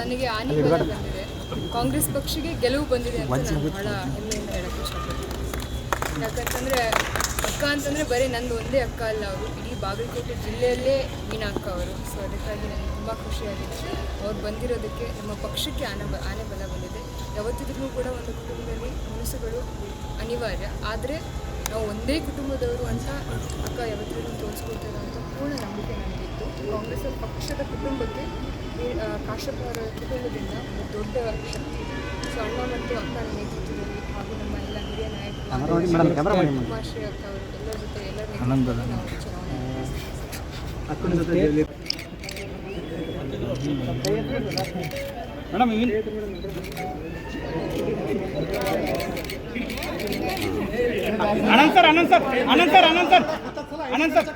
ನನಗೆ ಆನಿಬಲ ಬಂದಿದೆ. ಕಾಂಗ್ರೆಸ್ ಪಕ್ಷಕ್ಕೆ ಗೆಲುವು ಬಂದಿದೆ ಅಂತ ನಾನು ಬಹಳ ಹೆಮ್ಮೆಯಿಂದ ಹೇಳಕ್ಕೆ ಇಷ್ಟಪಡ್ತೀನಿ. ಯಾಕಂತಂದರೆ ಅಕ್ಕ ಅಂತಂದರೆ ಬರೀ ನಂದು ಒಂದೇ ಅಕ್ಕ ಅಲ್ಲ, ಅವರು ಇಡೀ ಬಾಗಲಕೋಟೆ ಜಿಲ್ಲೆಯಲ್ಲೇ ಮೀನಾ ಅಕ್ಕ ಅವರು. ಸೊ ಅದಕ್ಕಾಗಿ ನನಗೆ ತುಂಬ ಖುಷಿಯಾಗಿದೆ ಅವ್ರು ಬಂದಿರೋದಕ್ಕೆ. ನಮ್ಮ ಪಕ್ಷಕ್ಕೆ ಆನೆ ಬಲ ಬಂದಿದೆ. ಯಾವತ್ತಿದ್ರೂ ಕೂಡ ಒಂದು ಕುಟುಂಬದಲ್ಲಿ ಮನಸ್ಸುಗಳು ಅನಿವಾರ್ಯ, ಆದರೆ ನಾವು ಒಂದೇ ಕುಟುಂಬದವರು ಅಂತ ಅಕ್ಕ ಯಾವತ್ತಿದ್ರೂ ತೋರಿಸ್ಕೊಳ್ತಾರೆ ಅಂತ ಪೂರ್ಣ ನಂಬಿಕೆ ನನಗಿತ್ತು. ಕಾಂಗ್ರೆಸ್ ಪಕ್ಷದ ಕುಟುಂಬಕ್ಕೆ ಕಾಶ್ಯಪ ಅವರ ಕುಟುಂಬದಿಂದ ಒಂದು ದೊಡ್ಡ ಶಕ್ತಿ ಇದೆ. ಸೊ ಅಣ್ಣ ಮತ್ತು ಅಕ್ಕನ ನೇತೃತ್ವದಲ್ಲಿ ಹಾಗೂ ನಮ್ಮ ಎಲ್ಲ ಹಿರಿಯ ನಾಯಕರು ಉಮಾಶ್ರೀ ಅಕ್ಕ ಅವರು ಎಲ್ಲರ ಜೊತೆ ಎಲ್ಲರ ನೇತೃತ್ವದಲ್ಲಿ ನಾವು ಚುನಾವಣೆ ಅನಂತ್ ಸರ್